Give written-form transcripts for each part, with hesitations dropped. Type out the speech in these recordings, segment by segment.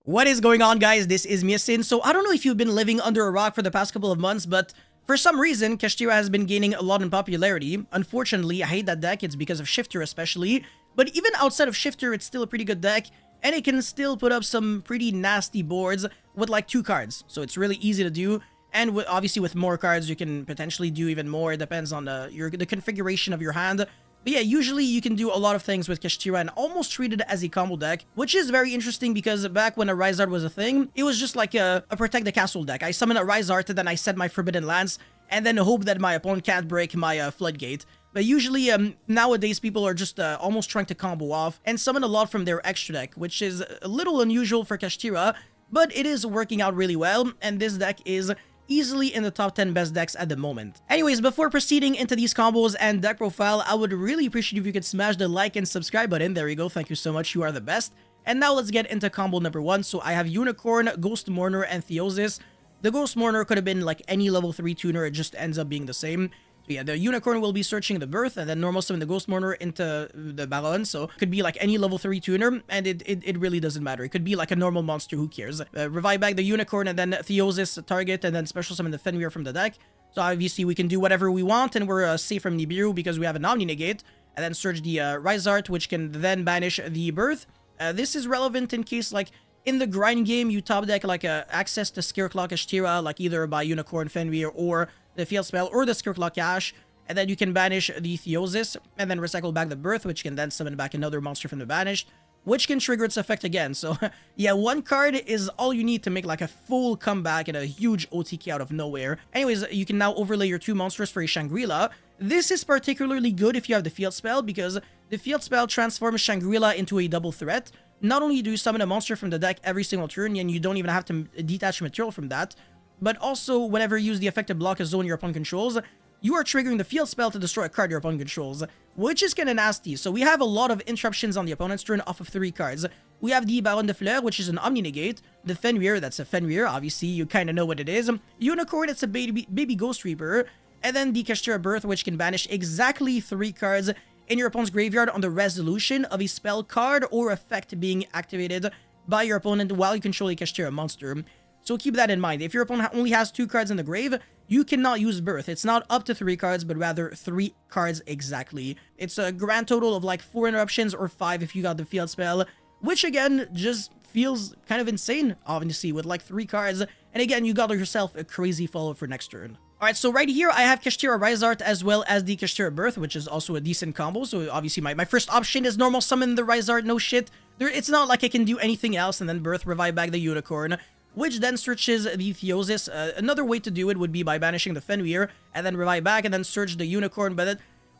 What is going on, guys? This is Miasin. So I don't know if you've been living under a rock for the past couple of months, but for some reason, Kashtira has been gaining a lot in popularity. Unfortunately, I hate that deck. It's because of Shifter especially. But even outside of Shifter, it's still a pretty good deck. And it can still put up some pretty nasty boards with like 2 cards. So it's really easy to do. And obviously with more cards, you can potentially do even more. It depends on the configuration of your hand. But yeah, usually you can do a lot of things with Kashtira and almost treat it as a combo deck, which is very interesting because back when a Rizard was a thing, it was just like a Protect the Castle deck. I summon a Rizard and then I set my Forbidden Lance and then hope that my opponent can't break my Floodgate. But usually, nowadays, people are just almost trying to combo off and summon a lot from their extra deck, which is a little unusual for Kashtira, but it is working out really well, and this deck is easily in the top 10 best decks at the moment. Anyways, before proceeding into these combos and deck profile, I would really appreciate if you could smash the like and subscribe button. There you go. Thank you so much. You are the best. And now let's get into combo number 1. So I have Unicorn, Ghost Mourner, and Theosis. The Ghost Mourner could have been like any level 3 tuner. It just ends up being the same. So yeah, the Unicorn will be searching the Birth and then normal summon the Ghost Mourner into the Baron. So it could be like any level 3 tuner and it really doesn't matter. It could be like a normal monster, who cares? Revive back the Unicorn and then Theosis target and then special summon the Fenrir from the deck. So obviously we can do whatever we want and we're safe from Nibiru because we have an Omni Negate. And then search the Rizard, which can then banish the Birth. This is relevant in case like in the grind game you top deck like access to Scareclaw Kashtira, like either by Unicorn Fenrir or the field spell or the Scareclaw Cash, and then you can banish the Theosis and then recycle back the Birth, which can then summon back another monster from the banished, which can trigger its effect again. So yeah, 1 card is all you need to make like a full comeback and a huge OTK out of nowhere. Anyways, you can now overlay your 2 monsters for a Shangri-La. This is particularly good if you have the field spell because the field spell transforms Shangri-La into a double threat. Not only do you summon a monster from the deck every single turn and you don't even have to detach material from that, but also whenever you use the effect to block a zone your opponent controls, you are triggering the field spell to destroy a card your opponent controls, which is kind of nasty. So we have a lot of interruptions on the opponent's turn off of 3 cards. We have the Baron de Fleur, which is an Omni Negate, the Fenrir, that's a Fenrir, obviously you kind of know what it is, Unicorn, it's a baby Ghost Reaper, and then the Kashtira Birth, which can banish exactly 3 cards in your opponent's graveyard on the resolution of a spell card or effect being activated by your opponent while you control a Kashtira monster. So keep that in mind. If your opponent only has 2 cards in the grave, you cannot use Birth. It's not up to 3 cards, but rather 3 cards exactly. It's a grand total of like 4 interruptions or 5 if you got the field spell, which again just feels kind of insane, obviously, with like 3 cards. And again, you got yourself a crazy follow for next turn. Alright, so right here, I have Kashtira Rizard as well as the Kashtira Birth, which is also a decent combo. So obviously, my first option is normal summon the Rizard, no shit. It's not like I can do anything else, and then Birth, revive back the Unicorn, which then searches the Theosis. Another way to do it would be by banishing the Fenrir, and then revive back, and then search the Unicorn,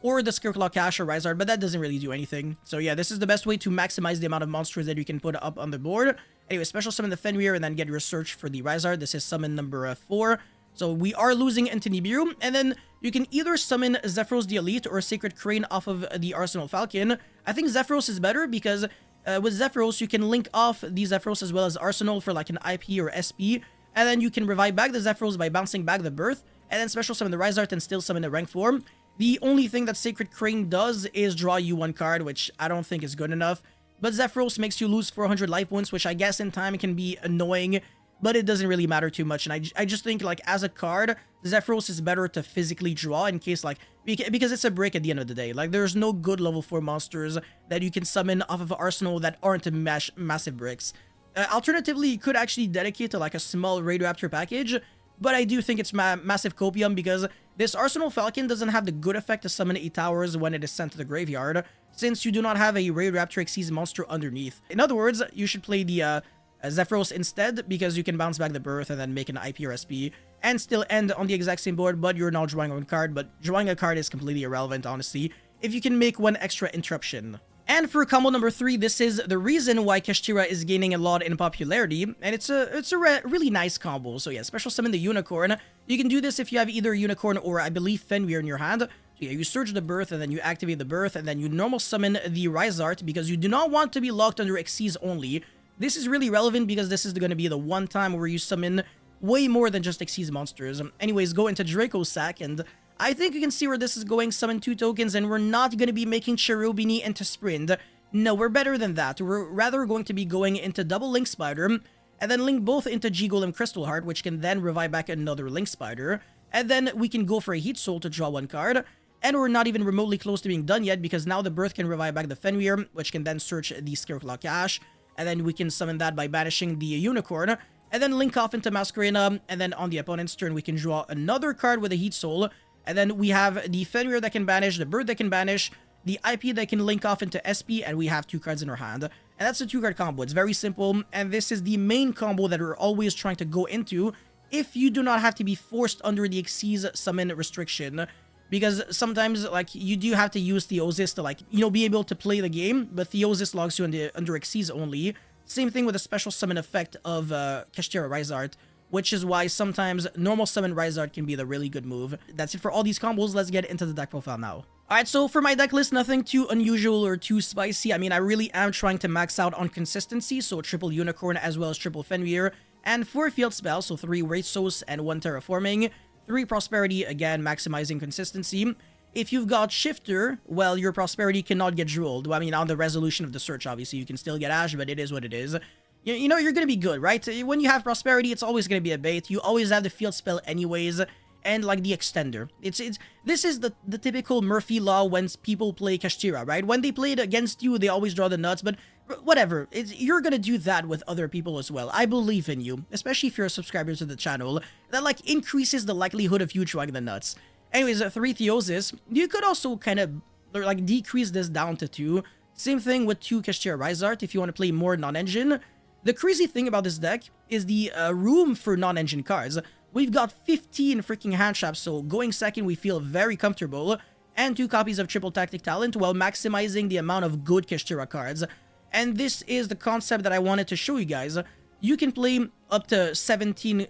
or the Scareclaw Cash or Rizard, but that doesn't really do anything. So yeah, this is the best way to maximize the amount of monsters that you can put up on the board. Anyway, special summon the Fenrir, and then get your search for the Rizard. This is summon number 4. So we are losing into Nibiru, and then you can either summon Zephyros the Elite or Sacred Crane off of the Arsenal Falcon. I think Zephyros is better because with Zephyros, you can link off the Zephyros as well as Arsenal for like an IP or SP, and then you can revive back the Zephyros by bouncing back the Birth, and then special summon the Rizard and still summon the rank form. The only thing that Sacred Crane does is draw you 1 card, which I don't think is good enough, but Zephyros makes you lose 400 life points, which I guess in time can be annoying, but it doesn't really matter too much, and I just think, like, as a card, Zephyros is better to physically draw in case, like, because it's a brick at the end of the day. Like, there's no good level 4 monsters that you can summon off of Arsenal that aren't massive bricks. Alternatively, you could actually dedicate to, like, a small Radioraptor package, but I do think it's massive copium because this Arsenal Falcon doesn't have the good effect to summon 8 towers when it is sent to the graveyard, since you do not have a Radioraptor Xyz monster underneath. In other words, you should play the Zephyros instead, because you can bounce back the Birth and then make an IP or SP and still end on the exact same board, but you're not drawing 1 card. But drawing a card is completely irrelevant, honestly, if you can make 1 extra interruption. And for combo number 3, this is the reason why Kashtira is gaining a lot in popularity, and it's a really nice combo. So yeah, special summon the Unicorn. You can do this if you have either Unicorn or, I believe, Fenrir in your hand. So yeah, you search the Birth, and then you activate the Birth, and then you normal summon the Rizard, because you do not want to be locked under Xyz only. This is really relevant because this is going to be the one time where you summon way more than just Xyz monsters. Anyways, go into Draco's Sack, and I think you can see where this is going. Summon 2 tokens, and we're not going to be making Cherubini into Sprint. No, we're better than that. We're rather going to be going into double Link Spider, and then link both into G-Golem Crystal Heart, which can then revive back another Link Spider, and then we can go for a Heat Soul to draw one card, and we're not even remotely close to being done yet, because now the Birth can revive back the Fenrir, which can then search the Scareclaw Cache, and then we can summon that by banishing the Unicorn, and then link off into Masquerena, and then on the opponent's turn we can draw another card with a Heat Soul, and then we have the Fenrir that can banish, the Bird that can banish, the IP that can link off into SP, and we have 2 cards in our hand. And that's a 2-card combo. It's very simple, and this is the main combo that we're always trying to go into if you do not have to be forced under the Xyz summon restriction. Because sometimes, like, you do have to use Theosis to, like, you know, be able to play the game, but Theosis logs you under Xyz only. Same thing with the special summon effect of Kashtira Rizart, which is why sometimes normal summon Rizart can be the really good move. That's it for all these combos. Let's get into the deck profile now. Alright, so for my deck list, nothing too unusual or too spicy. I mean, I really am trying to max out on consistency, so triple Unicorn as well as triple Fenrir, and 4 field spells, so 3 Wraithsos and 1 Terraforming, 3 Prosperity, again, maximizing consistency. If you've got Shifter, well, your Prosperity cannot get drooled. Well, I mean, on the resolution of the search, obviously, you can still get Ash, but it is what it is. You know, you're gonna be good, right? When you have Prosperity, it's always gonna be a bait. You always have the field spell anyways, and like the extender. This is the typical Murphy law when people play Kashtira, right? When they play it against you, they always draw the nuts, but whatever. You're gonna do that with other people as well. I believe in you, especially if you're a subscriber to the channel. That like increases the likelihood of you drawing the nuts. Anyways, 3 Theosis. You could also kind of like decrease this down to 2. Same thing with 2 Kashtira Rizart if you want to play more non-engine. The crazy thing about this deck is the room for non-engine cards. We've got 15 freaking hand traps, so going second we feel very comfortable, and 2 copies of Triple Tactic Talent while maximizing the amount of good Kashtira cards. And this is the concept that I wanted to show you guys. You can play up to 17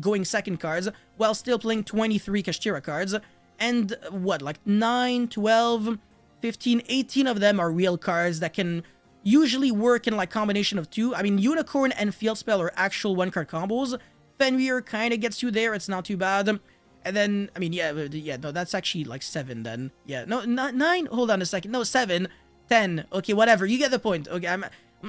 going second cards while still playing 23 Kashtira cards, and what, like 9, 12, 15, 18 of them are real cards that can usually work in like combination of 2. I mean, Unicorn and Field Spell are actual 1-card combos. Fenrir kind of gets you there, it's not too bad. And then, I mean, yeah, no, that's actually like 7 then. Yeah, no, not 9, hold on a second, no, 7, 10, okay, whatever, you get the point. Okay,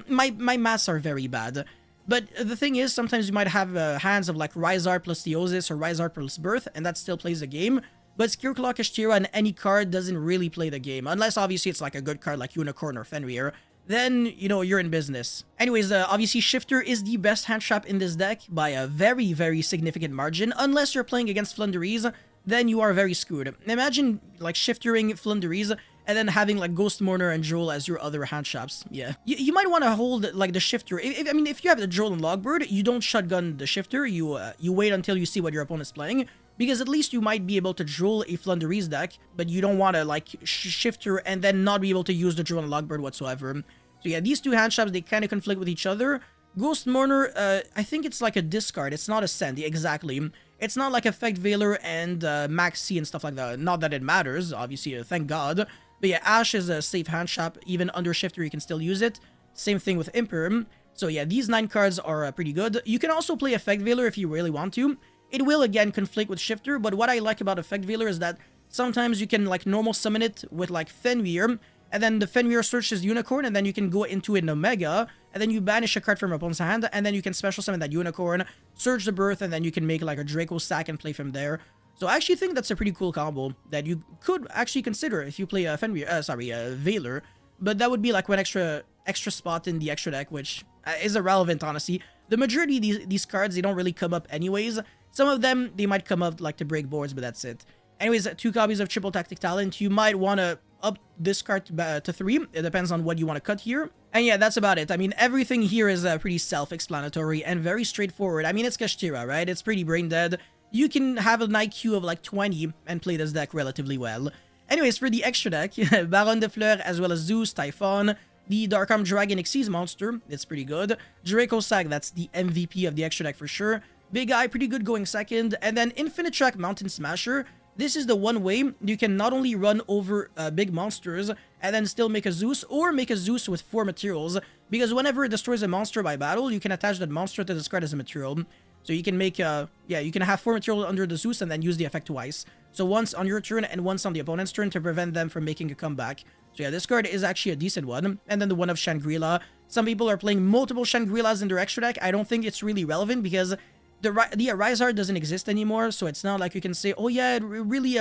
my maths are very bad. But the thing is, sometimes you might have hands of like Rizart plus Theosis or Rizart plus Birth, and that still plays the game. But Scareclaw, Kashtira, and any card doesn't really play the game, unless obviously it's like a good card like Unicorn or Fenrir. Then, you know, you're in business. Anyways, obviously Shifter is the best hand trap in this deck by a very, very significant margin. Unless you're playing against Flunderies, then you are very screwed. Imagine, like, Shiftering Flunderies and then having, like, Ghost Mourner and Droll as your other hand traps. Yeah. You might want to hold, like, the Shifter. I mean, if you have the Droll and Logbird, you don't shotgun the Shifter. You wait until you see what your opponent's playing. Because at least you might be able to Droll a Flunderies deck, but you don't want to, like, Shifter and then not be able to use the Droll and Logbird whatsoever. So yeah, these 2 hand traps, they kind of conflict with each other. Ghost Mourner, I think it's like a discard. It's not a send, exactly. It's not like Effect Veiler and Max C and stuff like that. Not that it matters, obviously, thank God. But yeah, Ash is a safe hand trap. Even under Shifter, you can still use it. Same thing with Imperm. So yeah, these 9 cards are pretty good. You can also play Effect Veiler if you really want to. It will, again, conflict with Shifter, but what I like about Effect Veiler is that sometimes you can, like, normal summon it with, like, Fenrir, and then the Fenrir searches Unicorn, and then you can go into an Omega, and then you banish a card from your opponent's hand, and then you can special summon that Unicorn, search the Birth, and then you can make, like, a Draco sack and play from there. So I actually think that's a pretty cool combo that you could actually consider if you play Veiler, but that would be, like, one extra spot in the extra deck, which is irrelevant, honestly. The majority of these cards, they don't really come up anyways. Some of them, they might come up like to break boards, but that's it. Anyways, 2 copies of Triple Tactic Talent. You might want to up this card to 3. It depends on what you want to cut here. And yeah, that's about it. I mean, everything here is pretty self-explanatory and very straightforward. I mean, it's Kashtira, right? It's pretty brain dead. You can have an IQ of like 20 and play this deck relatively well. Anyways, for the extra deck, Baron de Fleur as well as Zeus, Typhon, the Dark Arm Dragon Xyz monster, it's pretty good. Draco Sag, that's the MVP of the extra deck for sure. Big Eye, pretty good going second. And then Infinite Track Mountain Smasher. This is the one way you can not only run over big monsters and then still make a Zeus, or make a Zeus with 4 materials. Because whenever it destroys a monster by battle, you can attach that monster to this card as a material. So you can make, yeah, you can have 4 material under the Zeus and then use the effect twice. So once on your turn and once on the opponent's turn to prevent them from making a comeback. So yeah, this card is actually a decent one. And then the one of Shangri-La. Some people are playing multiple Shangri-Las in their extra deck. I don't think it's really relevant because the Rise Art doesn't exist anymore. So it's not like you can say, oh yeah, it really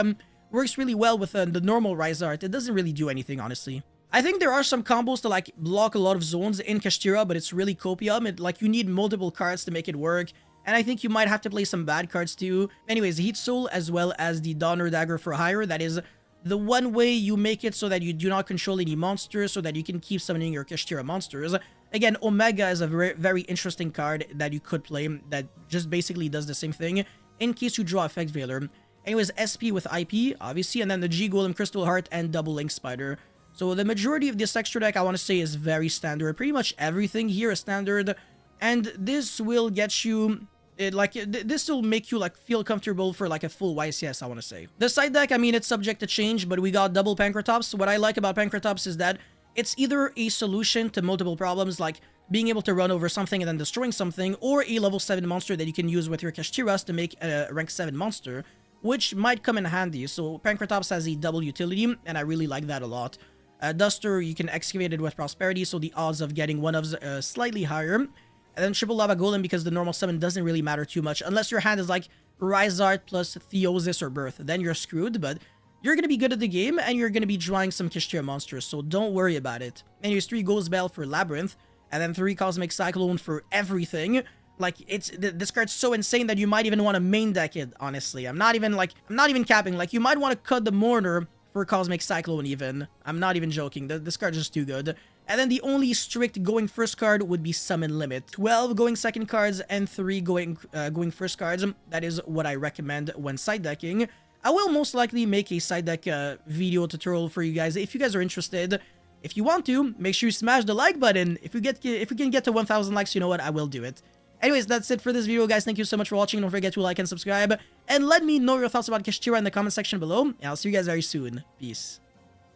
works really well with the normal Rise Art. It doesn't really do anything, honestly. I think there are some combos to like block a lot of zones in Kashtira, but it's really copium. Like you need multiple cards to make it work. And I think you might have to play some bad cards too. Anyways, Heat Soul as well as the Donner Dagger for hire. That is the one way you make it so that you do not control any monsters, so that you can keep summoning your Kashtira monsters. Again, Omega is a very, very interesting card that you could play that just basically does the same thing in case you draw Effect Veiler. Anyways, SP with IP, obviously, and then the G Golem Crystal Heart and Double Link Spider. So the majority of this extra deck, I want to say, is very standard. Pretty much everything here is standard, and this will get you... this will make you like feel comfortable for like a full YCS, I want to say. The side deck, I mean, it's subject to change, but we got double Pancratops. What I like about Pancratops is that it's either a solution to multiple problems, like being able to run over something and then destroying something, or a level 7 monster that you can use with your Kashtiras to make a rank 7 monster, which might come in handy. So Pancratops has a double utility, and I really like that a lot. Duster, you can excavate it with Prosperity, so the odds of getting one of slightly higher. And then Triple Lava Golem, because the normal summon doesn't really matter too much, unless your hand is like Rise Art plus Theosis or Birth. Then you're screwed, but you're going to be good at the game, and you're going to be drawing some Kashtira monsters, so don't worry about it. Anyways, 3 Ghost Bell for Labyrinth, and then 3 Cosmic Cyclone for everything. Like, this card's so insane that you might even want to main deck it, honestly. I'm not even capping. Like, you might want to cut the Mourner for Cosmic Cyclone even. I'm not even joking. This card's just too good. And then the only strict going first card would be Summon Limit. 12 going second cards and 3 going first cards. That is what I recommend when side decking. I will most likely make a side deck video tutorial for you guys if you guys are interested. If you want to, make sure you smash the like button. If we can get to 1,000 likes, you know what, I will do it. Anyways, that's it for this video, guys. Thank you so much for watching. Don't forget to like and subscribe. And let me know your thoughts about Kashtira in the comment section below. And I'll see you guys very soon. Peace.